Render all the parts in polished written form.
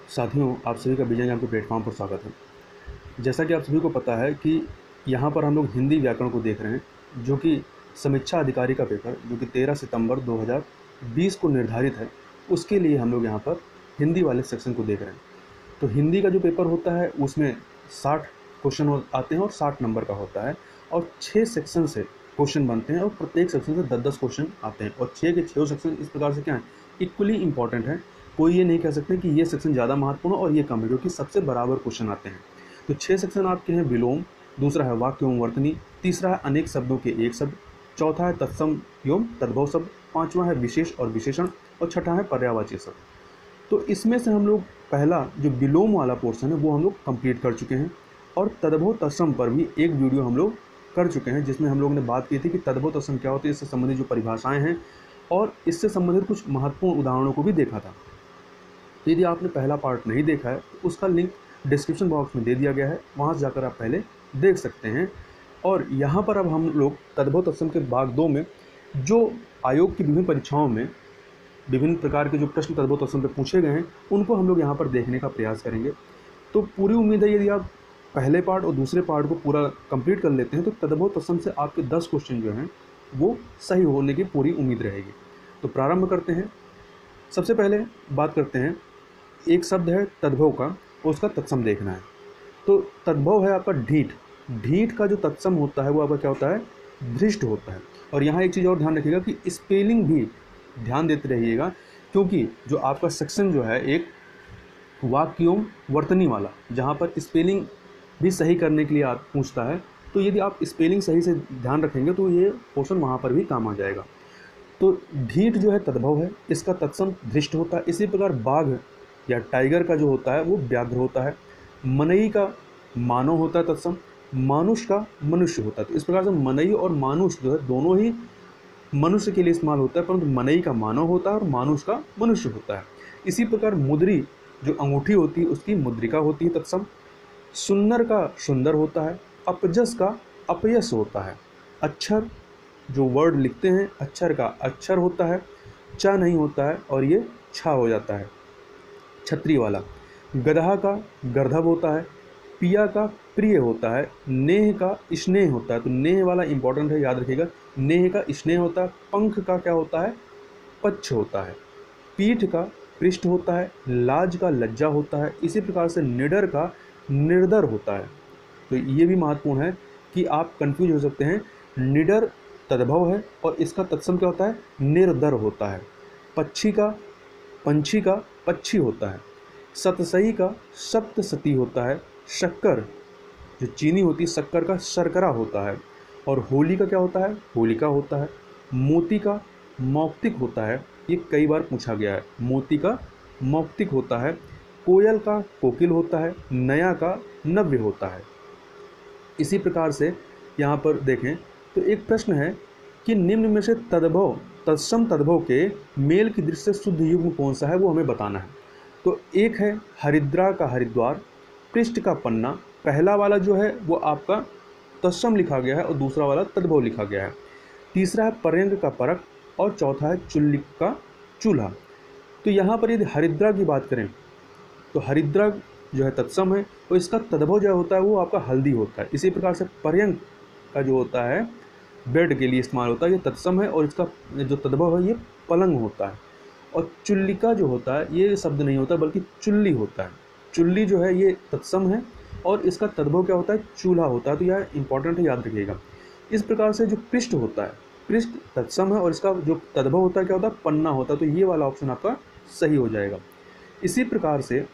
साथियों, आप सभी का विजय ज्ञान के प्लेटफॉर्म पर स्वागत है। जैसा कि आप सभी को पता है कि यहाँ पर हम लोग हिंदी व्याकरण को देख रहे हैं, जो कि समीक्षा अधिकारी का पेपर जो कि 13 सितंबर 2020 को निर्धारित है, उसके लिए हम लोग यहाँ पर हिंदी वाले सेक्शन को देख रहे हैं। तो हिंदी का जो पेपर होता है उसमें 60 क्वेश्चन आते हैं और 60 नंबर का होता है, और 6 सेक्शन से क्वेश्चन बनते हैं और प्रत्येक सेक्शन से 10-10 क्वेश्चन आते हैं, और 6 के 6 सेक्शन इस प्रकार से क्या है, इक्वली इंपॉर्टेंट है। कोई ये नहीं कह सकते कि ये सेक्शन ज़्यादा महत्वपूर्ण है और ये कम है, क्योंकि सबसे बराबर क्वेश्चन आते हैं। तो 6 सेक्शन आपके हैं विलोम, दूसरा है वाक्य एवं वर्तनी, तीसरा है अनेक शब्दों के एक शब्द, चौथा है तत्सम एवं तद्भव शब्द, पाँचवा है विशेष और विशेषण, और छठा है पर्यायवाची शब्द। तो इसमें से हम लोग पहला जो विलोम वाला पोर्शन है वो हम लोग कंप्लीट कर चुके हैं, और तद्भव तत्सम पर भी एक वीडियो हम लोग कर चुके हैं, जिसमें हम लोग ने बात की थी कि तद्भव तत्सम क्या होती है, इससे संबंधित जो परिभाषाएं हैं और इससे संबंधित कुछ महत्वपूर्ण उदाहरणों को भी देखा था। यदि आपने पहला पार्ट नहीं देखा है तो उसका लिंक डिस्क्रिप्शन बॉक्स में दे दिया गया है, वहाँ से जाकर आप पहले देख सकते हैं। और यहाँ पर अब हम लोग तद्भव तत्सम के भाग 2 में जो आयोग की विभिन्न परीक्षाओं में विभिन्न प्रकार के जो प्रश्न तद्भव तत्सम पे पूछे गए हैं उनको हम लोग यहाँ पर देखने का प्रयास करेंगे। तो पूरी उम्मीद है यदि आप पहले पार्ट और दूसरे पार्ट को पूरा कंप्लीट कर लेते हैं तो तद्भव तत्सम से आपके 10 क्वेश्चन जो हैं वो सही होने की पूरी उम्मीद रहेगी। तो प्रारंभ करते हैं। सबसे पहले बात करते हैं, एक शब्द है तद्भव का, उसका तत्सम देखना है। तो तद्भव है आपका ढीठ। ढीठ का जो तत्सम होता है वो आपका क्या होता है, धृष्ट होता है। और यहाँ एक चीज़ और ध्यान रखिएगा कि स्पेलिंग भी ध्यान देते रहिएगा, क्योंकि जो आपका सेक्शन जो है एक वाक्यों वर्तनी वाला, जहाँ पर स्पेलिंग भी सही करने के लिए आप पूछता है, तो यदि आप स्पेलिंग सही से ध्यान रखेंगे तो ये पोर्शन वहाँ पर भी काम आ जाएगा। तो ढीठ जो है तद्भव है, इसका तत्सम धृष्ट होता है। इसी प्रकार बाघ या टाइगर का जो होता है वो व्याघ्र होता है। मनई का मानव होता है तत्सम, मानुष का मनुष्य होता है। तो इस प्रकार से मनई और मानुष जो है दोनों ही मनुष्य के लिए इस्तेमाल होता है, परंतु मनई का मानव होता है और मानुष का मनुष्य होता है। इसी प्रकार मुद्री जो अंगूठी होती है उसकी मुद्रिका होती है तत्सम। सुन्नर का सुंदर होता है, अपजस का अपयस होता है। अक्षर जो वर्ड लिखते हैं अक्षर का अक्षर होता है, चा नहीं होता है और ये छा हो जाता है, छत्री वाला। गधा का गर्धव होता है, पिया का प्रिय होता है, नेह का स्नेह होता है। तो नेह वाला इंपॉर्टेंट है, याद रखिएगा, नेह का स्नेह होता है। पंख का क्या होता है, पक्ष होता है। पीठ का पृष्ठ होता है, लाज का लज्जा होता है। इसी प्रकार से निडर का निर्दर होता है। तो ये भी महत्वपूर्ण है कि आप कंफ्यूज हो सकते हैं। निडर तद्भव है और इसका तत्सम क्या होता है, निर्दर होता है। पक्षी का पंछी का पक्षी होता है। सतसई का सप्तसती होता है। शक्कर जो चीनी होती है शक्कर का शर्करा होता है। और होली का क्या होता है, होलिका होता है। मोती का मौक्तिक होता है, ये कई बार पूछा गया है, मोती का मौक्तिक होता है। कोयल का कोकिल होता है, नया का नव्य होता है। इसी प्रकार से यहाँ पर देखें तो एक प्रश्न है कि निम्न में से तद्भव तत्सम तद्भव के मेल की दृष्टि से शुद्ध युग्म कौन सा है वो हमें बताना है। तो एक है हरिद्रा का हरिद्वार, पृष्ठ का पन्ना। पहला वाला जो है वो आपका तत्सम लिखा गया है और दूसरा वाला तद्भव लिखा गया है। तीसरा है पर्यंक का परक और चौथा है चुल्ली का चूल्हा। तो यहाँ पर यदि हरिद्रा की बात करें तो हरिद्रा जो है तत्सम है और इसका तद्भव जो होता है वो आपका हल्दी होता है। इसी प्रकार से पर्यंक का जो होता है बेड के लिए इस्तेमाल होता है, ये तत्सम है और इसका जो तद्भव है ये पलंग होता है। और चुल्लिका जो होता है ये शब्द नहीं होता बल्कि चुल्ली होता है। चुल्ली जो है ये तत्सम है और इसका तद्भव क्या होता है, चूल्हा होता है। तो यह इंपॉर्टेंट है, याद रखिएगा। इस प्रकार से जो पृष्ठ होता है, पृष्ठ तत्सम है और इसका जो तद्भव होता है क्या होता है, पन्ना होता है। तो ये वाला ऑप्शन आपका सही हो जाएगा। इसी प्रकार से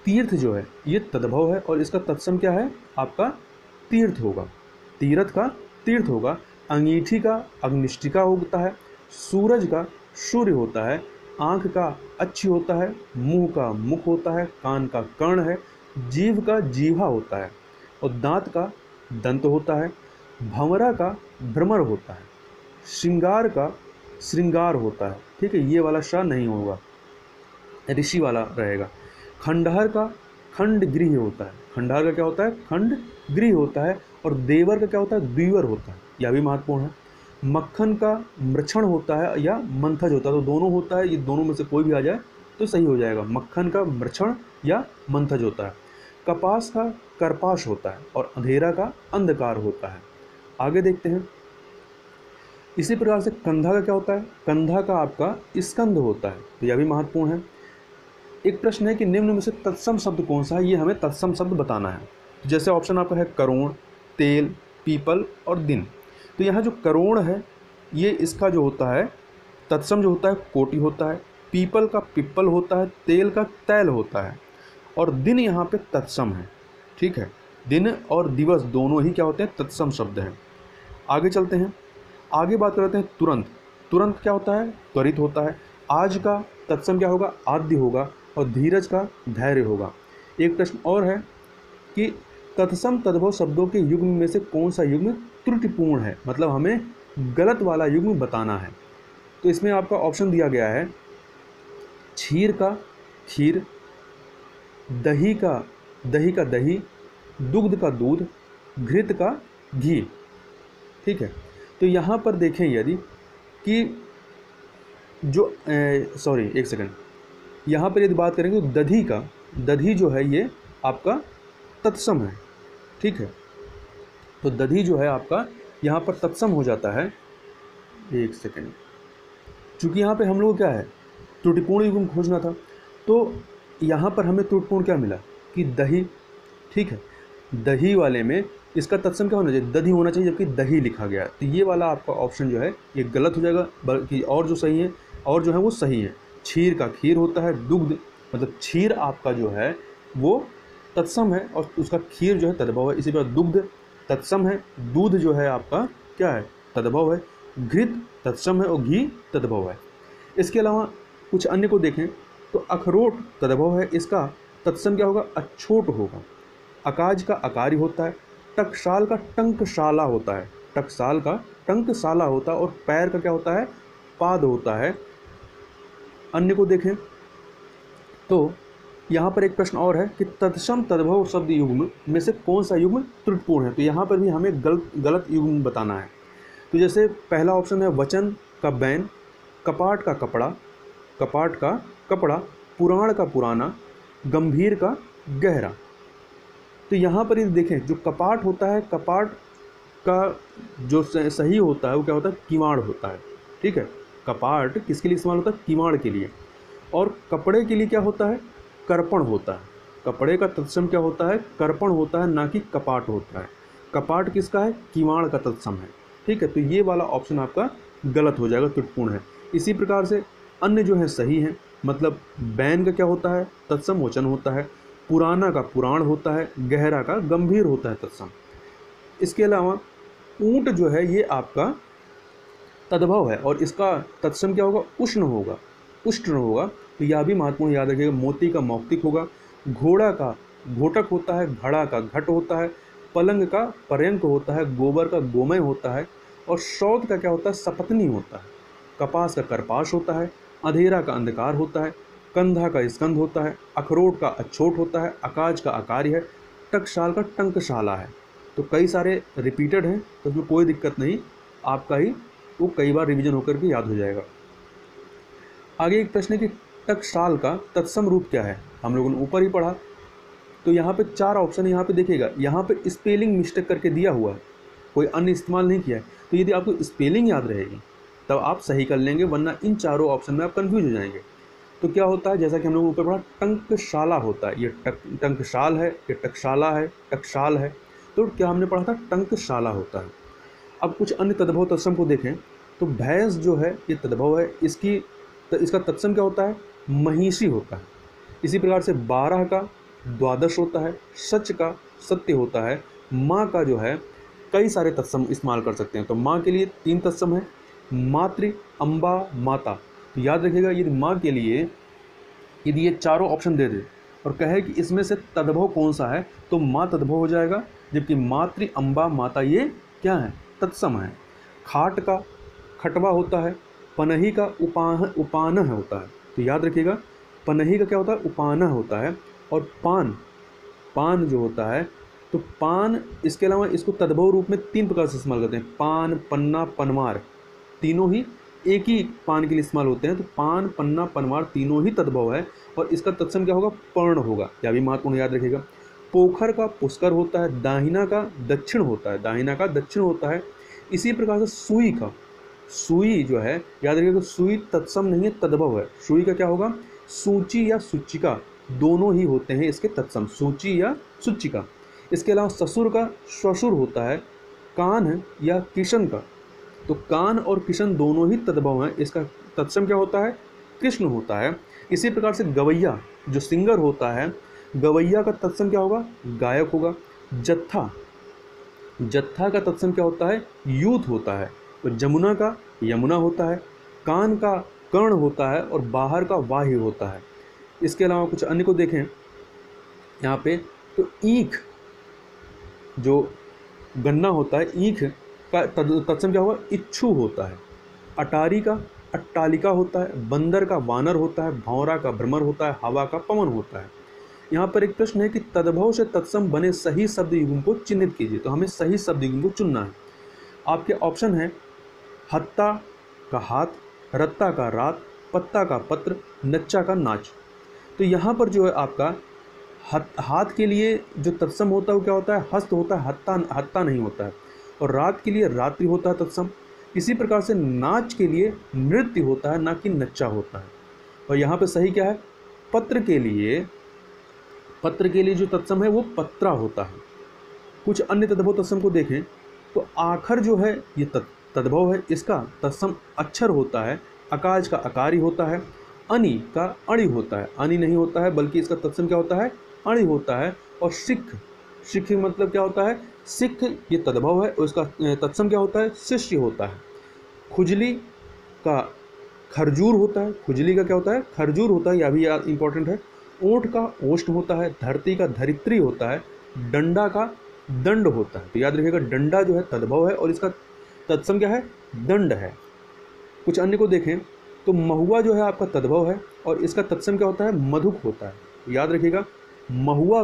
तीर्थ जो है ये तद्भव है और इसका तत्सम क्या है, आपका तीर्थ होगा, तीर्थ का तीर्थ होगा। अंगीठी का अग्निष्टिका होता है। सूरज का सूर्य होता है। आँख का अच्छी होता है। मुंह का मुख होता है। कान का कर्ण है। जीभ का जीवा होता है और दांत का दंत होता है। भंवरा का भ्रमर होता है। श्रृंगार का श्रृंगार होता है। ठीक है, ये वाला श नहीं होगा, ऋषि वाला रहेगा। खंडहर का खंड गृह होता है। खंडहर का क्या होता है, खंड गृह होता है। और देवर का क्या होता है, द्विवर होता है। यह भी महत्वपूर्ण है। मक्खन का मृक्षण होता है या मंथज होता है। तो दोनों होता है, ये दोनों में से कोई भी आ जाए तो सही हो जाएगा। मक्खन का मृक्षण या मंथज होता है। कपास का कर्पाश होता है और अंधेरा का अंधकार होता है। आगे देखते हैं। इसी प्रकार से कंधा का क्या होता है? कंधा का आपका स्कंद होता है, तो यह भी महत्वपूर्ण है। एक प्रश्न है कि निम्न में से तत्सम शब्द कौन सा है, ये हमें तत्सम शब्द बताना है। तो जैसे ऑप्शन आपका है करोड़, तेल, पीपल और दिन। तो यहाँ जो करोड़ है ये इसका जो होता है तत्सम जो होता है कोटि होता है, पीपल का पिप्पल होता है, तेल का तैल होता है और दिन यहाँ पे तत्सम है। ठीक है, दिन और दिवस दोनों ही क्या होते हैं? तत्सम शब्द हैं। आगे चलते हैं। आगे बात करते हैं तुरंत। तुरंत क्या होता है? त्वरित होता है। आज का तत्सम क्या होगा? आद्य होगा और धीरज का धैर्य होगा। एक प्रश्न और है कि तत्सम तद्भव शब्दों के युग्म में से कौन सा युग्म त्रुटिपूर्ण है, मतलब हमें गलत वाला युग्म बताना है। तो इसमें आपका ऑप्शन दिया गया है क्षीर का खीर, दही का दही, दुग्ध का दूध, घृत का घी। ठीक है, तो यहाँ पर देखें यदि कि जो एक सेकंड, यहाँ पर यदि बात करेंगे तो दधी जो है ये आपका तत्सम है। ठीक है, तो दधी जो है आपका यहाँ पर तत्सम हो जाता है। एक सेकंड, चूँकि यहाँ पे हम लोग क्या है त्रुटिपूर्ण युग्म खोजना था, तो यहाँ पर हमें त्रुटिपूर्ण क्या मिला कि दही। ठीक है, दही वाले में इसका तत्सम क्या होना चाहिए? दधी होना चाहिए, जबकि दही लिखा गया है। तो ये वाला आपका ऑप्शन जो है ये गलत हो जाएगा, बल्कि और जो सही है और जो है वो सही है। क्षीर का खीर होता है, दुग्ध मतलब क्षीर आपका जो है वो तत्सम है और उसका खीर जो है तद्भव है। इसी प्रकार दुग्ध तत्सम है, दूध जो है आपका क्या है? तद्भव है। घृत तत्सम है और घी तद्भव है। इसके अलावा कुछ अन्य को देखें तो अखरोट तद्भव है, इसका तत्सम क्या होगा? अछोट होगा। अकाज का अकारी होता है, टकसाल का टंकशाला होता है, टकसाल का टंकशाला होता है और पैर का क्या होता है? पाद होता है। अन्य को देखें तो यहाँ पर एक प्रश्न और है कि तत्सम तद्भव शब्द युग्म में से कौन सा युग्म त्रुटिपूर्ण है। तो यहाँ पर भी हमें गलत युग्म बताना है। तो जैसे पहला ऑप्शन है वचन का बैन, कपाट का कपड़ा, पुराण का पुराना, गंभीर का गहरा। तो यहाँ पर यदि देखें जो कपाट होता है, कपाट का जो सही होता है वो क्या होता है? किवाड़ होता है। ठीक है, कपाट किसके लिए इस्तेमाल होता है? किवाड़ के लिए। और कपड़े के लिए क्या होता है? कर्पण होता है। कपड़े का तत्सम क्या होता है? कर्पण होता है, ना कि कपाट होता है। कपाट किसका है? किवाड़ का तत्सम है। ठीक है, तो ये वाला ऑप्शन आपका गलत हो जाएगा, त्रुटिपूर्ण है। इसी प्रकार से अन्य जो है सही है, मतलब बैन का क्या होता है? तत्सम वचन होता है, पुराना का पुराण होता है, गहरा का गंभीर होता है तत्सम। इसके अलावा ऊंट जो है ये आपका तद्भव है और इसका तत्सम क्या होगा? उष्ण होगा। तो यह भी महत्वपूर्ण याद रखिएगा। मोती का मौक्तिक होगा, घोड़ा का घोटक होता है, घड़ा का घट होता है, पलंग का पर्यंक होता है, गोबर का गोमय होता है और शौद का क्या होता है? सपत्नी होता है। कपास का करपाश होता है, अंधेरा का अंधकार होता है, कंधा का स्कंद होता है, अखरोट का अछोट होता है, अकाज का अकारी है, टकसाल का टंकशाला है। तो कई सारे रिपीटेड हैं, तो उसमें कोई दिक्कत नहीं, आपका ही वो कई बार रिवीजन होकर के याद हो जाएगा। आगे एक प्रश्न है कि टकसाल का तत्सम रूप क्या है? हम लोगों ने ऊपर ही पढ़ा। तो यहाँ पे 4 ऑप्शन है, यहाँ पे देखिएगा, यहाँ पे स्पेलिंग मिस्टेक करके दिया हुआ है, कोई अन्य इस्तेमाल नहीं किया है। तो यदि आपको स्पेलिंग याद रहेगी तब आप सही कर लेंगे, वरना इन चारों ऑप्शन में आप कंफ्यूज हो जाएंगे। तो क्या होता है, जैसा कि हम लोग ऊपर पढ़ा, टंकशाला होता है। ये टंकशाल है, ये टकशाला है, टकशाल है। तो क्या हमने पढ़ा था? टंकशाला होता है। अब कुछ अन्य तद्भव तत्सम को देखें तो भैंस जो है ये तद्भव है, इसका तत्सम क्या होता है? महिषी होता है। इसी प्रकार से 12 का द्वादश होता है, सच का सत्य होता है, माँ का जो है कई सारे तत्सम इस्तेमाल कर सकते हैं। तो माँ के लिए 3 तत्सम है, मातृ, अम्बा, माता। तो याद रखिएगा यदि माँ के लिए यदि ये चारों ऑप्शन दे दे और कहे कि इसमें से तद्भव कौन सा है, तो माँ तद्भव हो जाएगा, जबकि मातृ, अम्बा, माता ये क्या है? तत्सम है। खाट का खटवा होता है, पनही का उपानह होता है। तो याद रखिएगा पनही का क्या होता है? उपानह होता है। और पान जो होता है, तो पान, इसके अलावा इसको तद्भव रूप में 3 प्रकार से इस्तेमाल करते हैं, पान, पन्ना, पनवार, तीनों ही एक ही पान के लिए इस्तेमाल होते हैं, तो पान, पन्ना, पनवार तीनों ही तद्भव है और इसका तत्सम क्या होगा, पर्ण होगा। यह भी महत्वपूर्ण याद रखिएगा। पोखर का पुष्कर होता है, दाहिना का दक्षिण होता है, दाहिना का दक्षिण होता है। इसी प्रकार से सुई का, सुई जो है याद रखिएगा, सुई तत्सम नहीं है, तद्भव है। सुई का क्या होगा, सूची या सूचिका दोनों ही होते हैं इसके तत्सम, सूची या सूचिका। इसके अलावा ससुर का श्वशुर होता है, कान या किशन का, तो कान और किशन दोनों ही तद्भव हैं, इसका तत्सम क्या होता है, कृष्ण होता है। इसी प्रकार से गवैया जो सिंगर होता है, गवैया का तत्सम क्या होगा, गायक होगा। जत्था, जत्था का तत्सम क्या होता है, यूथ होता है। तो जमुना का यमुना होता है, कान का कर्ण होता है और बाहर का वाह्य होता है। इसके अलावा कुछ अन्य को देखें यहाँ पे, तो ईख जो गन्ना होता है, ईख का तत्सम क्या होगा, इच्छु होता है। अटारी का अट्टालिका होता है, बंदर का वानर होता है, भौरा का भ्रमर होता है, हवा का पवन होता है। यहाँ पर एक प्रश्न है कि तद्भव से तत्सम बने सही शब्द युग्म को चिन्हित कीजिए, तो हमें सही शब्द युग्म को चुनना है। आपके ऑप्शन है हत्ता का हाथ, रत्ता का रात, पत्ता का पत्र, नच्चा का नाच। तो यहाँ पर जो है आपका हाथ के लिए जो तत्सम होता है वो क्या होता है, हस्त होता है, हत्ता नहीं होता है। और रात के लिए रात्रि होता है तत्सम। इसी प्रकार से नाच के लिए नृत्य होता है, ना कि नच्चा होता है। और यहाँ पे सही क्या है, पत्र के लिए जो तत्सम है वो पत्रा होता है। कुछ अन्य तद्भव तत्सम को देखें तो आखर जो है ये तद्भव है, इसका तत्सम अक्षर होता है, अकाज का अकारी होता है, अनि का अणि होता है, अनि नहीं होता है बल्कि इसका तत्सम क्या होता है, अणि होता है। और सिख, सिख मतलब क्या होता है, सिख ये तद्भव है और इसका तत्सम क्या होता है, शिष्य होता है। खुजली का खरजूर होता है, खुजली का क्या होता है, खरजूर होता है, यह भी याद इंपॉर्टेंट है। ओंठ का ओष्ठ होता है, धरती का धरित्री होता है, डंडा का दंड होता है। तो याद रखिएगा डंडा जो है तद्भव है और इसका तत्सम क्या है, दंड है। कुछ अन्य को देखें तो महुआ जो है आपका तद्भव है और इसका तत्सम क्या होता है, मधुक होता है। याद रखिएगा महुआ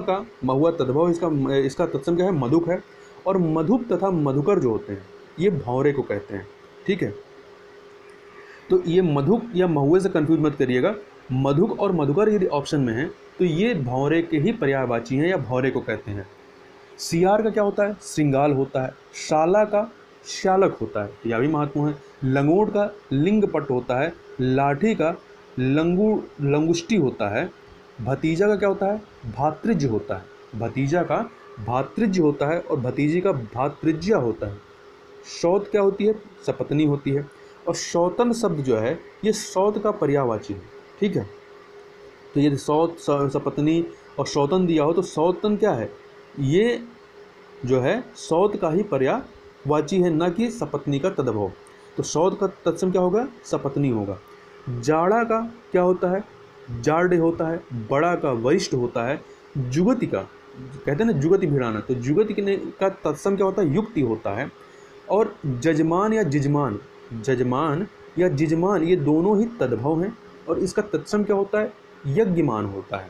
तद्भव, इसका तत्सम क्या है, मधुक है। और मधुप तथा मधुकर जो होते हैं ये भौरे को कहते हैं, ठीक है। तो ये मधुक या महुए से कंफ्यूज मत करिएगा, मधुक और मधुकर यदि ऑप्शन में है तो ये भौरे के ही पर्यायवाची हैं या भौरे को कहते हैं। सियार का क्या होता है, श्रृंगाल होता है। शाला का श्यालक होता है, यह भी महत्वपूर्ण है। लंगोट का लिंगपट होता है, लाठी का लंगुष्टी होता है। भतीजा का क्या होता है, भातृज्य होता है, भतीजा का भातृज्य होता है और भतीजी का भातृज्या होता है। शौत क्या होती है, सपत्नी होती है। और शौतन शब्द जो है ये शौत का पर्यायवाची है, ठीक है। तो यदि शौत, सपत्नी और शौतन दिया हो तो शौतन क्या है, ये जो है शौत का ही पर्यायवाची है, ना कि सपत्नी का तद्भव। तो शौत का तत्सम क्या होगा, सपत्नी होगा। जाड़ा का क्या होता है, जाड़े होता है। बड़ा का वरिष्ठ होता है। जुगति का कहते हैं ना, जुगति भिड़ाना, तो जुगति का तत्सम क्या होता है, युक्ति होता है। और जजमान या जिजमान ये दोनों ही तद्भव हैं और इसका तत्सम क्या होता है, यज्ञमान होता है।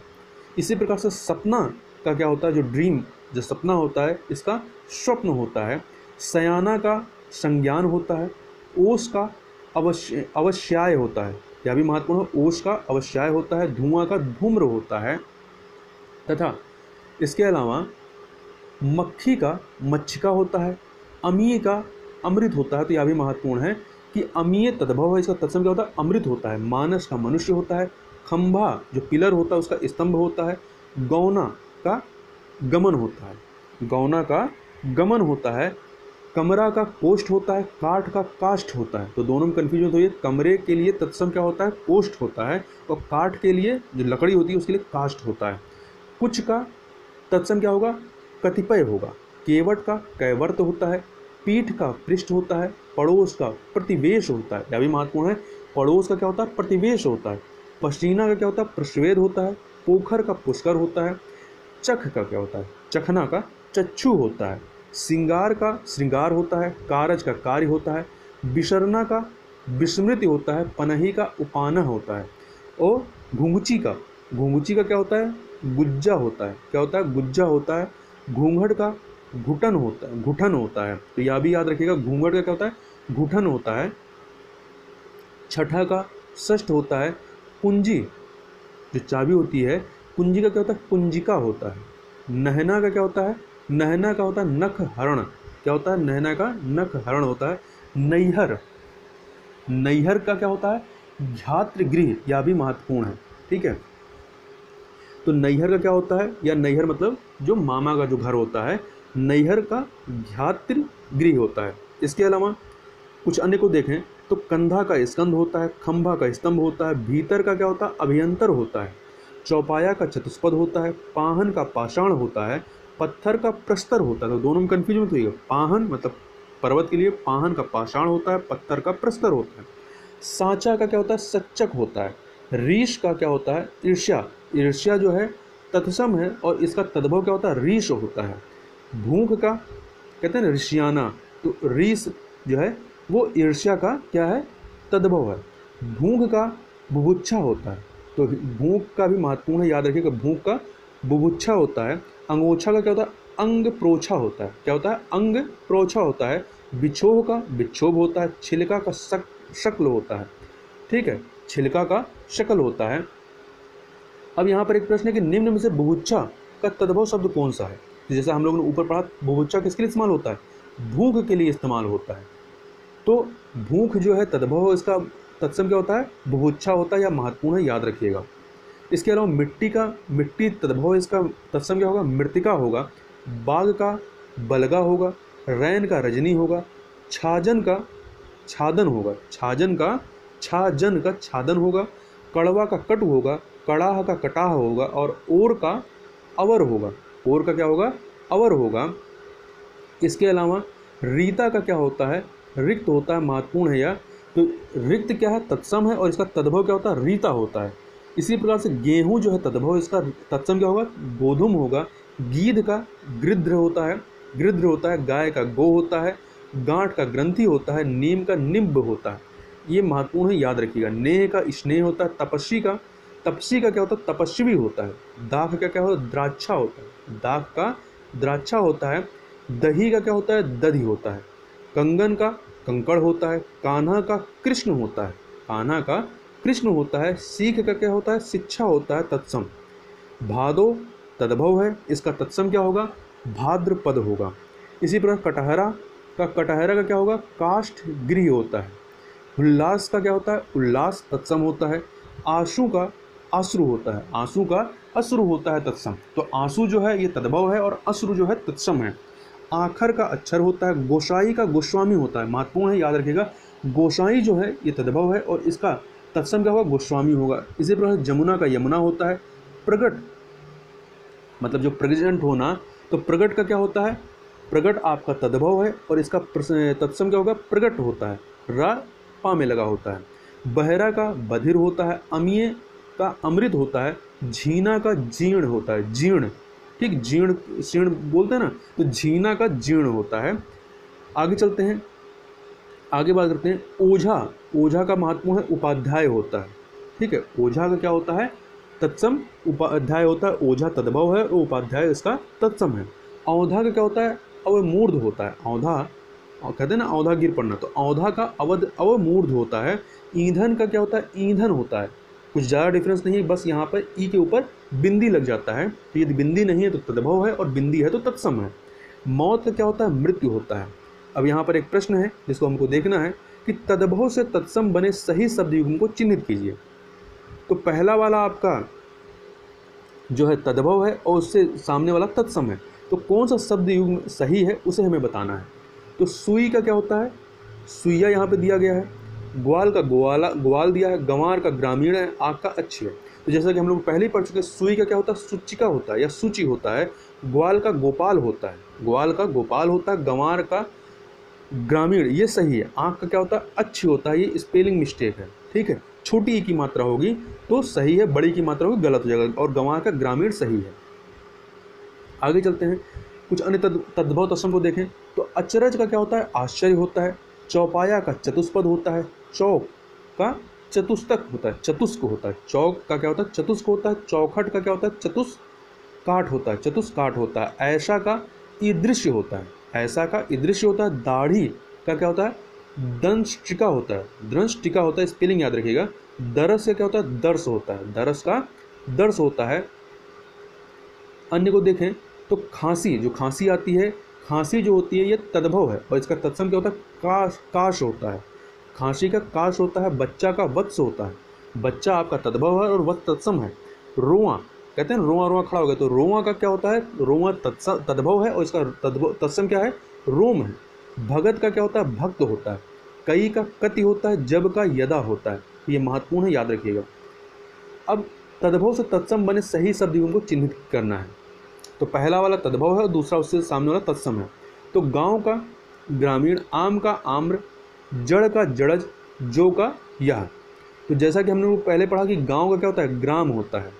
इसी प्रकार से सपना का क्या होता है, जो ड्रीम, जो सपना होता है इसका स्वप्न होता है। सयाना का संज्ञान होता है। ओस का अवश्याय होता है, यह भी महत्वपूर्ण है, ओस का अवश्याय होता है। धुआं का धूम्र होता है। तथा इसके अलावा मक्खी का मच्छिका होता है। अमीय का अमृत होता है, तो यह भी महत्वपूर्ण है कि अमीय तद्भव है, इसका तत्सम क्या होता है, अमृत होता है। मानस का मनुष्य होता है। खंभा जो पिलर होता है उसका स्तंभ होता है। गौना का गमन होता है, गौना का गमन होता है। कमरा का कोष्ठ होता है। काठ का काष्ठ होता है, तो दोनों में कन्फ्यूजन तो ये, कमरे के लिए तत्सम क्या होता है, कोष्ठ होता है और काठ के लिए जो लकड़ी होती है उसके लिए काष्ठ होता है। कुछ का तत्सम क्या होगा, कतिपय होगा। केवट का कैवर्त होता है। पीठ का पृष्ठ होता है। पड़ोस का प्रतिवेश होता है, यह भी महत्वपूर्ण है, पड़ोस का क्या होता है, प्रतिवेश होता है। पश्चिना का क्या होता है, प्रश्वेद होता है। पोखर का पुष्कर होता है। चख का क्या होता है, चखना का चक्षु होता है। सिंगार का श्रृंगार होता है। कारज का कार्य होता है। विसरना का विस्मृति होता है। पनही का उपाना होता है। और घुंघची का क्या होता है, गुज्जा होता है, क्या होता है, गुज्जा होता है। घूंघट का घुटन होता है, तो यह भी याद रखिएगा, घूंघट का क्या होता है, घुटन होता है। छठा का षष्ठ होता है कुंजी, जो चाबी होती है कुंजी का क्या होता है कुंजिका होता है। नहना का क्या होता है, नहना का होता है नख हरण, क्या होता है नहना का नख हरण होता है। नैहर, नैहर का क्या होता है घातृगृह, यह भी महत्वपूर्ण है, ठीक है। तो नैहर का क्या होता है, या नैहर मतलब जो मामा का जो घर होता है, नैहर का घातृगृह होता है। इसके अलावा कुछ अन्य को देखें तो कंधा का स्कंध होता है, खंभा का स्तंभ होता है, भीतर का क्या होता है अभियंतर होता है, चौपाया का चतुष्पद होता है, पाहन का पाषाण होता है, पत्थर का प्रस्तर होता है। तो दोनों में कन्फ्यूजन मत होइएगा, पाहन मतलब पर्वत के लिए पाहन का पाषाण होता है, पत्थर का प्रस्तर होता है। सांचा का क्या होता है सच्चक होता है। रीश का क्या होता है ईर्ष्या, ईर्ष्या जो है तत्सम है और इसका तद्भव क्या होता है रीश होता है। भूख का कहते हैं ना ऋषियाना, तो रीस जो है वो ईर्ष्या का क्या है तद्भव है। भूख का बुभुक्षा होता है, तो भूख का भी महत्वपूर्ण है, याद रखिएगा भूख का बुभुक्षा होता है। अंगोछा का क्या होता है अंग प्रोछा होता है, क्या होता है अंग प्रोछा होता है। बिछोह का विक्षोभ होता है, छिलका का शक्ल होता है, ठीक है, छिलका का शक्ल होता है। अब यहाँ पर एक प्रश्न है कि निम्न में से बुभुक्षा का तद्भव शब्द कौन सा है। तो जैसा हम लोगों ने ऊपर पढ़ा बुभुक्षा किसके लिए इस्तेमाल होता है भूख के लिए इस्तेमाल होता है। तो भूख जो है तद्भव इसका तत्सम क्या होता है बुभुक्षा होता है, या महत्वपूर्ण है याद रखिएगा। इसके अलावा मिट्टी का मिट्टी तद्भव इसका तत्सम क्या होगा मृतिका होगा। बाग का बलगा होगा, रैन का रजनी होगा, छाजन का छादन होगा, छाजन का छादन होगा, कड़वा का कटु होगा, कड़ाह का कटाह होगा और ओर का अवर होगा, ओर का क्या होगा अवर होगा। इसके अलावा रीता का क्या होता है रिक्त होता है, महत्वपूर्ण है यह। तो रिक्त क्या है तत्सम है और इसका तद्भव क्या होता है रीता होता है। इसी प्रकार से गेहूं जो है तद्भव इसका तत्सम क्या होगा गोधुम होगा। गीध का गृध्र होता है, गृध्र होता है। गाय का गो होता है, गांठ का ग्रंथि होता है, नीम का निम्ब होता है। ये महत्वपूर्ण है याद रखिएगा। नेह का स्नेह होता है, तपस्वी का क्या होता है तपस्वी होता है। दाख का क्या होता है द्राक्षा होता है, दाख का द्राक्षा होता है। दही का क्या होता है दधि होता है। कंगन का कंकड़ होता है। कान्हा का कृष्ण होता है, कान्हा का कृष्ण होता है। सीख का क्या होता है शिक्षा होता है तत्सम। भादो तद्भव है, इसका तत्सम क्या होगा भाद्रपद होगा। इसी प्रकार कटहरा का क्या होगा काष्ठ गृह होता है। उल्लास का क्या होता है उल्लास तत्सम होता है। आंसू का अश्रु होता है, आंसू का अश्रु होता है तत्सम। तो आंसू जो है ये तद्भव है और अश्रु जो है तत्सम है। आखर का अक्षर होता है। गोसाई का गोस्वामी होता है, महत्वपूर्ण है याद रखिएगा। गोसाई जो है ये तद्भव है और इसका तत्सम क्या होगा गोस्वामी होगा। इसी प्रकार जमुना का यमुना होता है। प्रगट मतलब जो प्रेजेंट होना, तो प्रगट का क्या होता है प्रगट आपका तद्भव है और इसका तत्सम क्या होगा प्रगट होता है, रा पा में लगा होता है। बहरा का बधिर होता है। अमीय का अमृत होता है। झीना का जीर्ण होता है, जीर्ण ठीक जीर्ण शीर्ण बोलते हैं ना, तो झीना का जीर्ण होता है। आगे चलते हैं, आगे बात करते हैं। ओझा, ओझा का महत्वपूर्ण है उपाध्याय होता है, ठीक है। ओझा का क्या होता है तत्सम उपाध्याय होता है। ओझा तद्भव है और उपाध्याय इसका तत्सम है। औंधा का क्या होता है अवमूर्ध होता है। औंधा कहते हैं ना औंधा गिर पड़ना, तो औंधा का अवमूर्ध होता है। ईंधन का क्या होता है ईंधन होता है। कुछ ज़्यादा डिफरेंस नहीं है, बस यहाँ पर ई के ऊपर बिंदी लग जाता है। तो यदि बिंदी नहीं है तो तद्भव है और बिंदी है तो तत्सम है। मौत का क्या होता है मृत्यु होता है। अब यहाँ पर एक प्रश्न है जिसको हमको देखना है कि तद्भव से तत्सम बने सही शब्द युग्म को चिन्हित कीजिए। तो पहला वाला आपका जो है तद्भव है और उससे सामने वाला तत्सम है, तो कौन सा शब्द युग्म सही है उसे हमें बताना है। तो सुई का क्या होता है सुइया यहाँ पे दिया गया है। ग्वाल का ग्वाल दिया है। गंवार का ग्रामीण है। आँख का अच्छी है। तो जैसा कि हम लोग पहले ही पढ़ चुके हैं, सुई का क्या होता है सूचिका होता है या सूची होता है। ग्वाल का गोपाल होता है, ग्वाल का गोपाल होता है। गंवार का ग्रामीण, ये सही है। आँख का क्या होता है अच्छी होता है, ये स्पेलिंग मिस्टेक है, ठीक है। छोटी ई की मात्रा होगी तो सही है, बड़ी की मात्रा होगी गलत हो जाएगा, और गंवार का ग्रामीण सही है। आगे चलते हैं, कुछ अन्य तद्भव तत्सम को देखें। तो अचरज का क्या होता है आश्चर्य होता है। चौपाया का चतुष्पद होता है। चौक का चतुष्टक होता है, चतुष्क होता है। चौक का क्या होता है चतुष्क होता है। चौखट का क्या होता है चतुष्काठ होता है, चतुष्काठ होता है। ऐसा का ईदृश्य होता है, ऐसा का ईदृश्य होता है। दाढ़ी का क्या होता है दंष्टिका होता है, दंष्टिका होता है, स्पेलिंग याद रखिएगा। दरस का क्या होता है? दर्श होता है, दरस का दर्श होता है। अन्य को देखें तो खांसी, जो खांसी आती है, खांसी जो होती है ये तद्भव है और इसका तत्सम क्या होता है? काश, काश होता है। खांसी का काश होता है, बच्चा का वत्स होता है। बच्चा आपका तद्भव है और वत्स तत्सम है। रोआ, कहते हैं रोआ रोआ खड़ा हो गया, तो रोआ का क्या होता है? रोआ तद्भव है और इसका तत्सम क्या है? रोम है। भगत का क्या होता है? भक्त होता है। कई का कति होता है, जब का यदा होता है। ये महत्वपूर्ण है, याद रखिएगा। अब तद्भव से तत्सम बने सही शब्द युग्म को चिन्हित करना है। तो पहला वाला तद्भव है और दूसरा उससे सामने वाला तत्सम है। तो गांव का ग्रामीण, आम का आम्र, जड़ का जड़ज, जो का यह। तो जैसा कि हमने वो पहले पढ़ा कि गांव का क्या होता है? ग्राम होता है,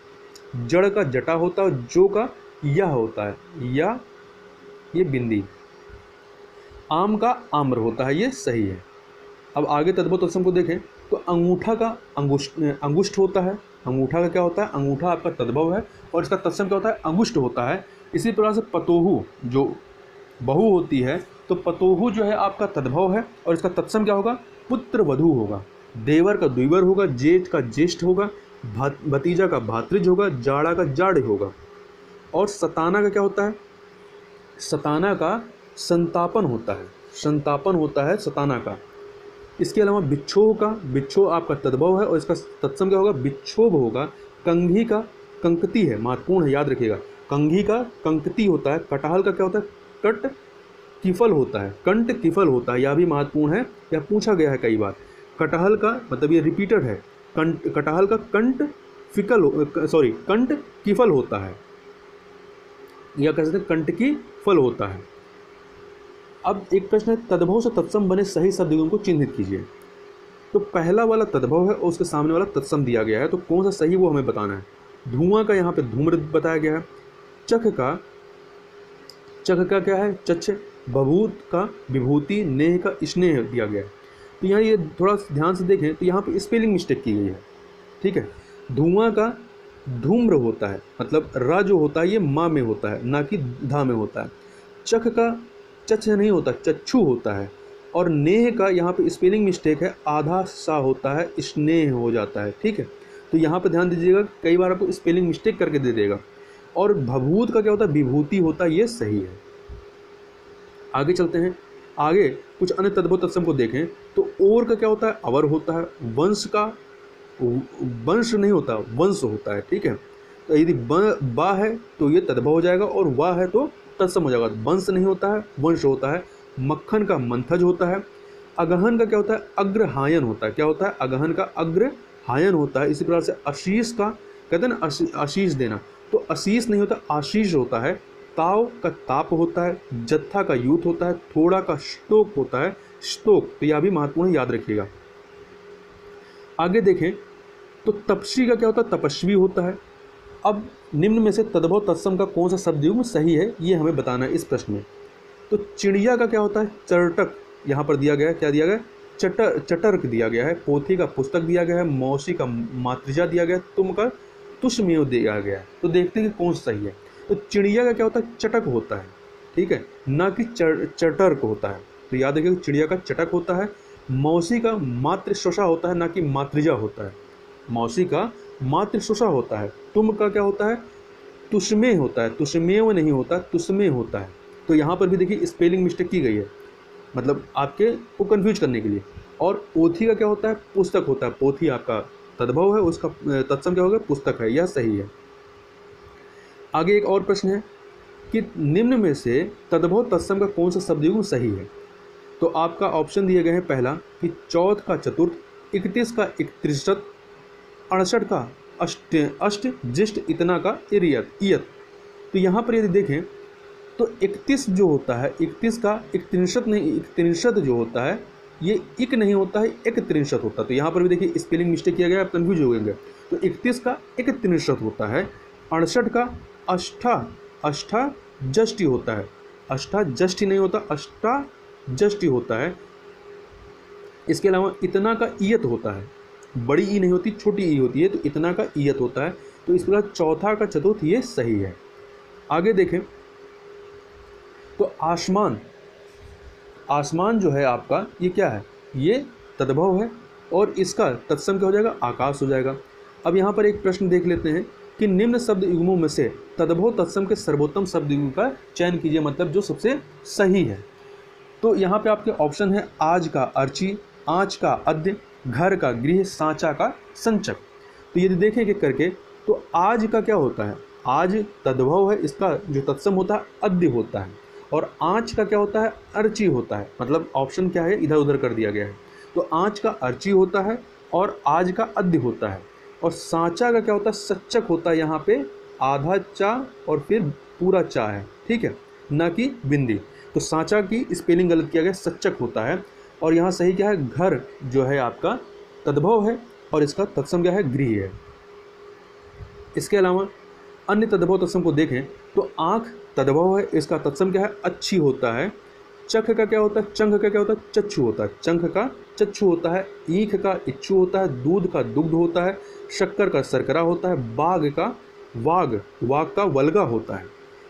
जड़ का जटा होता है और जो का यह होता है, या ये बिंदी। आम का आम्र होता है, ये सही है। अब आगे तद्भव तत्सम को देखें तो अंगूठा का अंगुष्ठ होता है। अंगूठा का क्या होता है? अंगूठा आपका तद्भव है और इसका तत्सम क्या होता है? अंगुष्ठ होता है। इसी प्रकार से पतोहू, जो बहू होती है, तो पतोहू जो है आपका तद्भव है और इसका तत्सम क्या होगा? पुत्र वधू होगा। देवर का द्विवर होगा, जेठ का ज्येष्ठ होगा, भतीजा का भातृज होगा, जाड़ा का जाड़ होगा। और सताना का क्या होता है? सताना का संतापन होता है, संतापन होता है सताना का। इसके अलावा बिच्छोह का, बिच्छोह आपका तद्भव है और इसका तत्सम क्या होगा? बिच्छोभ होगा। कंघी का कंकती है, महत्वपूर्ण है, याद रखिएगा। कंघी का कंकती होता है। कटहल का क्या होता है? कट किफल होता है, कंट किफल होता है, यह भी महत्वपूर्ण है, यह पूछा गया है कई बार। कटहल का मतलब ये रिपीटेड है। कटहल का कंट किफल होता है, या कह सकते हैं कंट की फल होता है। अब एक प्रश्न है, तद्भव से तत्सम बने सही शब्द युग्म को चिन्हित कीजिए। तो पहला वाला तद्भव है और उसके सामने वाला तत्सम दिया गया है, तो कौन सा सही वो हमें बताना है। धुआं का यहाँ पे धूम्र बताया गया है। चख का क्या है? चच्छ। बभूत का विभूति, नेह का स्नेह दिया गया है। तो यहाँ ये थोड़ा ध्यान से देखें तो यहाँ पे स्पेलिंग मिस्टेक की गई है, ठीक है। धुआं का धूम्र होता है, मतलब र जो होता है ये माँ में होता है, ना कि धा में होता है। चख का चच नहीं होता, चच्छू होता है। और नेह का यहाँ पे स्पेलिंग मिस्टेक है, आधा सा होता है, स्नेह हो जाता है, ठीक है। तो यहाँ पे ध्यान दीजिएगा, कई बार आपको स्पेलिंग मिस्टेक करके दे देगा। और भभूत का क्या होता है? विभूति होता है, ये सही है। आगे चलते हैं। आगे कुछ अन्य तद्भव तत्सम को देखें तो ओर का क्या होता है? अवर होता है। वंश का वंश नहीं होता, वंश होता है, ठीक है। तो यदि बा है तो ये तद्भव हो जाएगा और वाह है तो तत्सम हो जाएगा। वंश नहीं होता है, वंश होता है। मक्खन का मंथज होता है। अगहन का क्या होता है? अग्रहायन होता है। क्या होता है? अगहन का अग्रहायन होता है। इसी प्रकार से आशीष का कहते हैं ना, आशीष देना, तो आशीष नहीं होता, आशीष होता है। ताव का ताप होता है। जत्था का यूथ होता है। थोड़ा का श्तोक होता है, श्तोक। तो यह भी महत्वपूर्ण, याद रखिएगा। आगे देखें तो तपस्वी का क्या होता है? तपस्वी होता है। अब निम्न में से तद्भव तत्सम का कौन सा शब्द युग्म सही है, ये हमें बताना है इस प्रश्न में। तो चिड़िया का क्या होता है? चरटक। यहाँ पर दिया गया है, क्या दिया गया है? चटर्क दिया गया है। पोथी का पुस्तक दिया गया है। मौसी का मातृजा दिया गया है। तुम का तुष्मेव दिया गया है। तो देखते हैं कि कौन सा सही है। तो चिड़िया का क्या होता है? चटक होता है, ठीक है, ना कि चटर्क होता है। तो याद रखिए, चिड़िया का चटक होता है। मौसी का मातृश्वसा होता है, ना कि मातृजा होता है। मौसी का मातृश्वसा होता है। तुम का क्या होता है? तुष्मे होता है, तुष्मेव नहीं होता, तुष्मे होता है। तो यहाँ पर भी देखिए स्पेलिंग मिस्टेक की गई है, मतलब आपके को कंफ्यूज करने के लिए। और पोथी का क्या होता है? पुस्तक होता है। पोथी आपका तद्भव है, उसका तत्सम क्या होगा? पुस्तक है, यह सही है। आगे एक और प्रश्न है कि निम्न में से तद्भव तत्सम का कौन सा शब्द युग्म सही है। तो आपका ऑप्शन दिए गए हैं, पहला कि चौथ का चतुर्थ, 31 का इकत्रिशत, 68 का अष्ट, ज्येष्ठ, इतना का इयत। तो यहाँ पर यदि देखें तो 31 जो होता है, 31 का इकत्रिशत नहीं, इकत्रिशत जो होता है ये इक नहीं होता है, इकत्रिशत होता है। तो यहाँ पर भी देखिए स्पेलिंग मिस्टेक किया गया, आप कन्फ्यूज हो गएंगे। तो 31 का इकत्रिशत होता है। 68 का अष्टा जष्टि होता है। अष्टा जष्टि नहीं होता, अष्टा जष्टि होता है। इसके अलावा इतना का ईयत होता है। बड़ी ई नहीं होती, छोटी ई होती है, तो इतना का ईयत होता है। तो इस प्रकार चौथा का चतुर्थ ये सही है। आगे देखें तो आसमान, आसमान जो है आपका ये क्या है? ये तद्भव है और इसका तत्सम क्या हो जाएगा, आकाश हो जाएगा। अब यहाँ पर एक प्रश्न देख लेते हैं कि निम्न शब्द युग्मों में से तद्भव तत्सम के सर्वोत्तम शब्द युग्म का चयन कीजिए, मतलब जो सबसे सही है। तो यहाँ पे आपके ऑप्शन है आज का अर्ची, आँच का अद्य, घर का गृह, सांचा का संचक। तो यदि देखें एक करके तो आज का क्या होता है, आज तद्भव है, इसका जो तत्सम होता है अद्य होता है, और आँच का क्या होता है, अर्ची होता है। मतलब ऑप्शन क्या है, इधर उधर कर दिया गया है। तो आँच का अर्ची होता है और आज का अद्य होता है, और सांचा का क्या होता है, सच्चक होता है। यहाँ पे आधा चा और फिर पूरा चा है, ठीक है, ना कि बिंदी। तो सांचा की स्पेलिंग गलत किया गया, सच्चक होता है। और यहाँ सही क्या है, घर जो है आपका तद्भव है और इसका तत्सम क्या है, गृह है। इसके अलावा अन्य तद्भव तत्सम को देखें तो आँख तद्भव है, इसका तत्सम क्या है, अच्छी होता है। चख का क्या होता है, चंख का क्या होता है, चक्षु होता है, चंख का चक्षु होता है। ईख का इच्छु होता है, दूध का दुग्ध होता है, शक्कर का शर्करा होता है, बाघ का वाग, वाग का वल्गा होता है,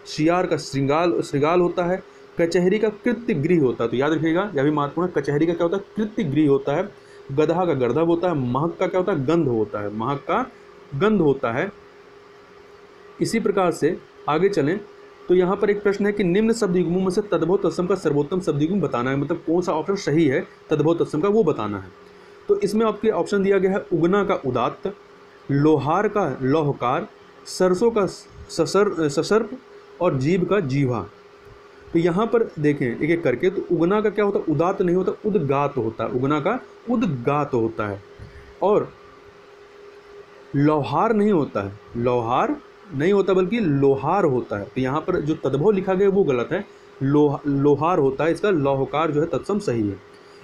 शियार का श्रृंगाल होता है, कचहरी का कृत्य गृह होता है। तो याद रखिएगा, यह भी महत्वपूर्ण है, कचहरी का क्या होता है, कृत्य गृह होता है। गधा का गर्दभ होता है, महक का क्या होता है, गंध होता है, महक का गंध होता है। इसी प्रकार से आगे चलें तो यहाँ पर एक प्रश्न है कि निम्न शब्द युग्मों में से तद्भव तत्सम का सर्वोत्तम शब्द युग्म बताना है, मतलब कौन सा ऑप्शन सही है तद्भव तत्सम का, वो बताना है। तो इसमें आपके ऑप्शन दिया गया है उगना का उदात्त, लोहार का लौहकार, सरसों का ससर्प और जीभ का जीवा। तो यहाँ पर देखें एक एक करके, तो उगना का क्या होता है, उदात्त नहीं होता, उद्गात होता है, उगना का उद्गात होता है। और लौहार नहीं होता है, लौहार नहीं होता बल्कि लोहार होता है। तो यहाँ पर जो तद्भव लिखा गया है वो गलत है, लोहार होता है, इसका लौहकार जो है तत्सम सही है।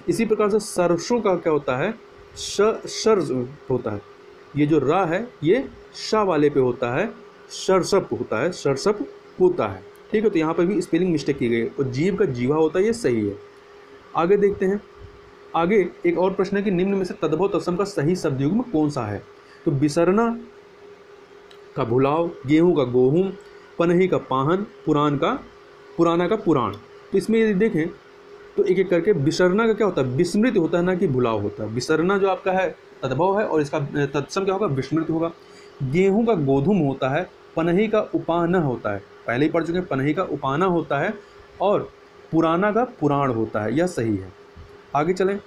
इसी प्रकार से सरसों का क्या होता है, शर्ज होता है, ये जो रा है ये शा वाले पे होता है, सरसप होता है, सरसप होता है, ठीक है। तो यहाँ पर भी स्पेलिंग मिस्टेक की गई है। और जीव का जीवा होता है, ये सही है। आगे देखते हैं, आगे एक और प्रश्न है कि निम्न में से तद्भव तत्सम का सही शब्द युग्म कौन सा है। तो बिसरना का भुलाव, गेहूं का गोहूं, पनही का पाहन, पुराना का पुराण। तो इसमें यदि देखें तो एक एक करके बिसरना का क्या होता है, विस्मृत होता है, ना कि भुलाव होता है। बिसरना जो आपका है तद्भव है और इसका तत्सम क्या होगा, विस्मृत होगा। गेहूं का गोधूम होता है, पनही का उपाना होता है, पहले ही पढ़ चुके हैं, पनही का उपाना होता है, और पुराना का पुराण होता है, यह सही है। आगे चलें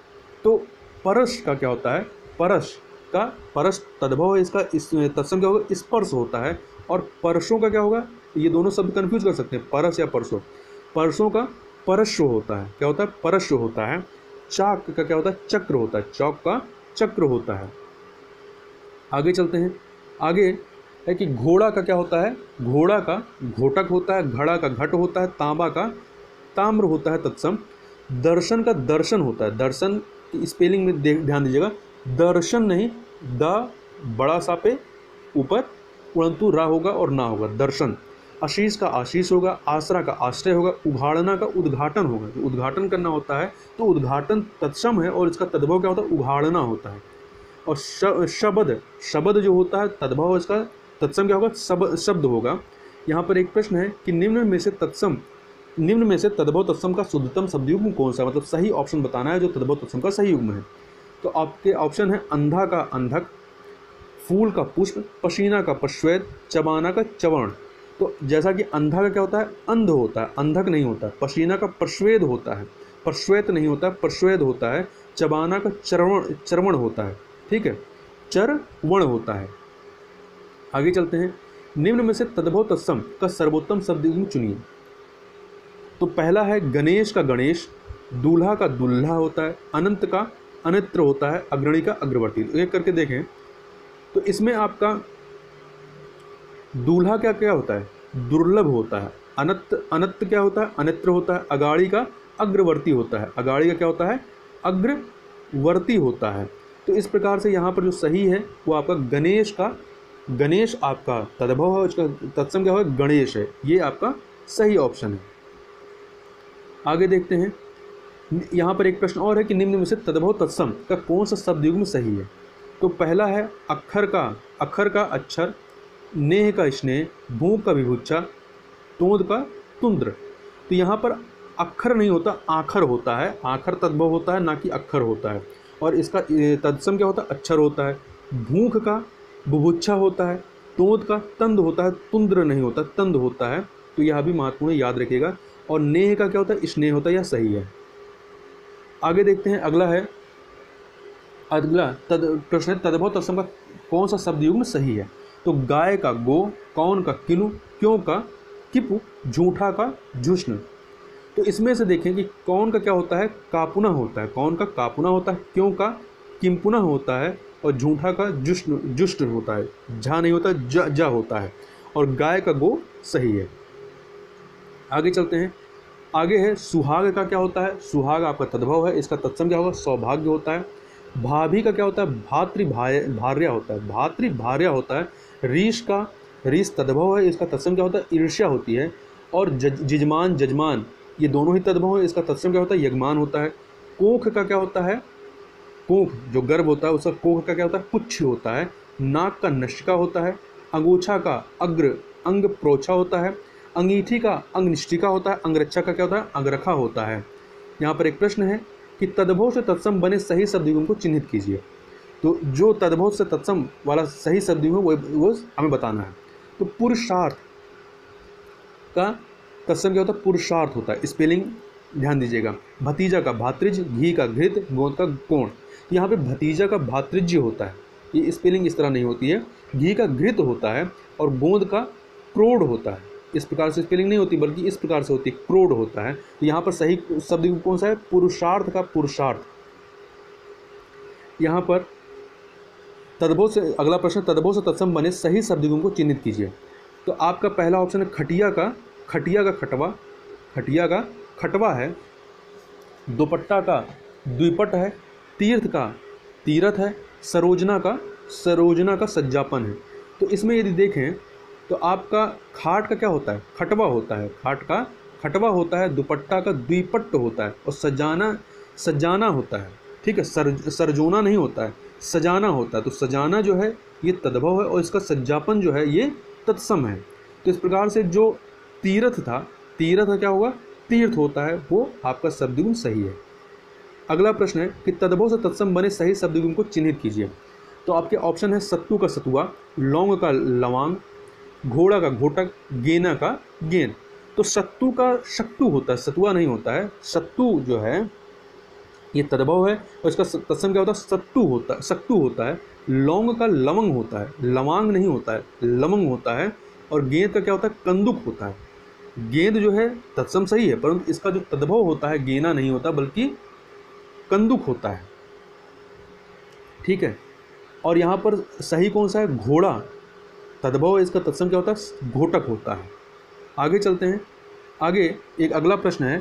तो परस का क्या होता है, परस तद्भव है, इसका तत्सम क्या होगा, स्पर्श होता है। और परसों का क्या होगा, ये दोनों शब्द कंफ्यूज कर सकते हैं, परस या परसों। परसों का परस्व होता है, क्या होता है, परस्व होता है। चाक का क्या होता है, चक्र होता है, चौक का चक्र होता है। आगे चलते हैं, आगे है कि घोड़ा का क्या होता है, घोड़ा का घोटक होता है, घड़ा का घट होता है, तांबा का ताम्र होता है तत्सम। दर्शन का दर्शन होता है, दर्शन की स्पेलिंग में ध्यान दीजिएगा, दर्शन नहीं, द बड़ा सा पे ऊपर परंतु रा होगा और ना होगा, दर्शन। आशीष का आशीष होगा, आसरा का आश्रय होगा, उघाड़ना का उद्घाटन होगा, तो उद्घाटन करना होता है तो उद्घाटन तत्सम है और इसका तद्भव क्या होता है, उघाड़ना होता है। और शब्द जो होता है तद्भव, इसका तत्सम क्या होगा, शब्द होगा। यहाँ पर एक प्रश्न है कि निम्न में से तद्भव तत्सम का शुद्धतम शब्द युग्म कौन सा, मतलब सही ऑप्शन बताना है जो तद्भव तत्सम का सही युग्म है। तो आपके ऑप्शन है अंधा का अंधक, फूल का पुष्प, पसीना का पश्वेत, चबाना का चवर्ण। तो जैसा कि अंधा का क्या होता है, अंध होता है, अंधक नहीं होता है। पसीना का प्रश्वेद होता है, प्रश्वेत नहीं होता है, प्रश्वेद होता है। चबाना का चरवण होता है, ठीक है, चरवण होता है। आगे चलते हैं, निम्न में से तद्भव तत्सम का सर्वोत्तम शब्द युग्म चुनिए। तो पहला है गणेश का गणेश, दूल्हा का दुल्हा होता है, अनंत का अनित्र होता है, अग्रणी का अग्रवर्ती। एक करके देखें तो इसमें आपका दूल्हा क्या क्या होता है, दुर्लभ होता है। अनंत क्या होता है, अनित्र होता है। अगाड़ी का अग्रवर्ती होता है, अगाड़ी का क्या होता है, अग्रवर्ती होता है। तो इस प्रकार से यहाँ पर जो सही है वो आपका गणेश आपका तद्भव है, उसका तत्सम क्या होगा, गणेश है, ये आपका सही ऑप्शन है। आगे देखते हैं, यहाँ पर एक प्रश्न और है कि निम्न में से तद्भव तत्सम का कौन सा शब्द युग्म सही है। तो पहला है अक्षर का अक्षर, नेह का स्नेह, भूख का विभुच्छा, तोंद का तुंद्र। तो यहाँ पर अक्षर नहीं होता, आखर होता है, आखर तद्भव होता है, ना कि अक्षर होता है। और इसका तत्सम क्या होता है, अक्षर होता है। भूख का बुभुक्षा होता है, तोंद का तंद होता है, तुंद्र नहीं होता, तंद होता है। तो यह भी महत्वपूर्ण याद रखिएगा। और नेह का क्या होता है, स्नेह होता है, यह सही है। आगे देखते हैं, अगला प्रश्न है तद्भव तत्सम का कौन सा शब्द युग्म सही है। तो गाय का गो, कौन का किनु, क्यों का किपु, झूठा का झुष्ण। तो इसमें से देखें कि कौन का क्या होता है, कापुना होता है, कौन का कापुना होता है, क्यों का किंपुना होता है, और झूठा का जुष्ण होता है, झा नहीं होता, जा होता है। और गाय का गो सही है। आगे चलते हैं, आगे है सुहाग का क्या होता है। सुहाग आपका तद्भव है, इसका तत्सम क्या होगा, सौभाग्य होता है। भाभी का क्या होता है, भातृभार्या होता है, भातृभार्या होता है। रीश तद्भव है, इसका तत्सम क्या होता है, ईर्ष्या होती है। और जजमान जजमान ये दोनों ही तद्भव है, इसका तत्सम क्या होता है, यजमान होता है। कोख का क्या होता है, कोख जो गर्भ होता है उसका कोख का क्या होता है, पुच्छ होता है। नाक का नशिका होता है। अंगोछा का अग्र अंग प्रोछा होता है। अंगीठी का अंग निष्ठिका होता है। अंगरक्षा का क्या होता है, अंगरखा होता है। यहाँ पर एक प्रश्न है कि तद्भव से तत्सम बने सही शब्दयुग्म को चिन्हित कीजिए। तो जो तद्भव से तत्सम वाला सही शब्दयुग्म वो हमें बताना है। तो पुरुषार्थ का तत्सम क्या होता है, पुरुषार्थ होता है। स्पेलिंग ध्यान दीजिएगा। भतीजा का भातृज, घी का घृत, गोंद का कोण। तो यहाँ पे भतीजा का भातृज्य होता है, ये स्पेलिंग इस तरह नहीं होती है। घी का घृत होता है और गोंद का क्रोड होता है। इस प्रकार से स्पेलिंग नहीं होती, बल्कि इस प्रकार से होती है, क्रोड होता है। तो यहाँ पर सही शब्द कौन सा है, पुरुषार्थ का पुरुषार्थ। यहाँ पर तद्भव से अगला प्रश्न, तद्भव से तत्सम बने सही शब्दयुग्म को चिन्हित कीजिए। तो आपका पहला ऑप्शन है खटिया का खटवा, खटिया का खटवा है। दुपट्टा का द्विपट है। तीर्थ का तीरथ है। सरोजना का सज्जापन है। तो इसमें यदि देखें तो आपका खाट का क्या होता है, खटवा होता है, खाट का खटवा होता है। दुपट्टा का द्विपट्ट होता है। और सजाना होता है, ठीक है, सरजोना नहीं होता है, सजाना होता है। तो सजाना जो है ये तद्भव है और इसका सज्जापन जो है ये तत्सम है। तो इस प्रकार से जो तीर्थ का क्या होगा, तीर्थ होता है, वो आपका शब्दयुग्म सही है। अगला प्रश्न है कि तद्भव से तत्सम बने सही शब्दयुग्म को चिन्हित कीजिए। तो आपके ऑप्शन है सत्तू का सतुआ, लौंग का लवांग, घोड़ा का घोटक, गेना का गेन। तो सत्तू का शक्तू होता है, सतुआ नहीं होता है। सत्तू जो है ये तद्भव है और इसका तत्सम क्या होता है, सत्तू होता है। लौंग का लवंग होता है, लवांग नहीं होता है, लवंग होता है। और गेंद का क्या होता है, कंदुक होता है। गेंद जो है तत्सम सही है, परंतु इसका जो तद्भव होता है गेना नहीं होता बल्कि कंदुक होता है, ठीक है। और यहाँ पर सही कौन सा है, घोड़ा तद्भव है, इसका तत्सम क्या होता है, घोटक होता है। आगे चलते हैं। आगे एक अगला प्रश्न है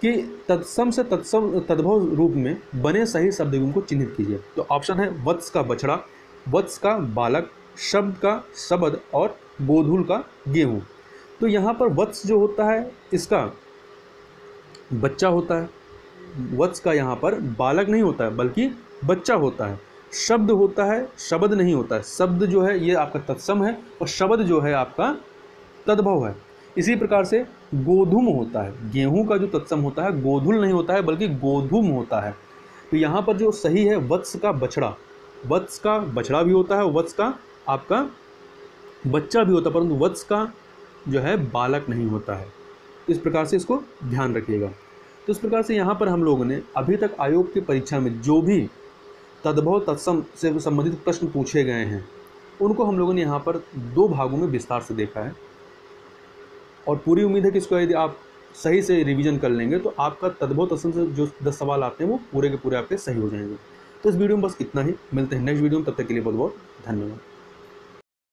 कि तत्सम से तद्भव रूप में बने सही शब्दयुग्म को चिन्हित कीजिए। तो ऑप्शन है वत्स का बछड़ा, वत्स का बालक, शब्द का शबद और गोधूल का गेहूं। तो यहाँ पर वत्स जो होता है इसका बच्चा होता है। वत्स का यहाँ पर बालक नहीं होता है बल्कि बच्चा होता है। शब्द होता है, शब्द नहीं होता है। शब्द जो है ये आपका तत्सम है और शब्द जो है आपका तद्भव है। इसी प्रकार से गोधूम होता है, गेहूं का जो तत्सम होता है गोधुल नहीं होता है बल्कि गोधूम होता है। तो यहाँ पर जो सही है वत्स का बछड़ा, वत्स का बछड़ा भी होता है, वत्स का आपका बच्चा भी होता है, परंतु वत्स का जो है बालक नहीं होता है। इस प्रकार से इसको ध्यान रखिएगा। तो इस प्रकार से यहाँ पर हम लोगों ने अभी तक आयोग की परीक्षा में जो भी तद्भव तत्सम से संबंधित प्रश्न पूछे गए हैं उनको हम लोगों ने यहाँ पर 2 भागों में विस्तार से देखा है। और पूरी उम्मीद है कि इसको यदि आप सही से रिवीजन कर लेंगे तो आपका तद्भव तत्सम से जो 10 सवाल आते हैं वो पूरे के पूरे आपके सही हो जाएंगे। तो इस वीडियो में बस इतना ही। मिलते हैं नेक्स्ट वीडियो में, तब तक के लिए बहुत बहुत धन्यवाद।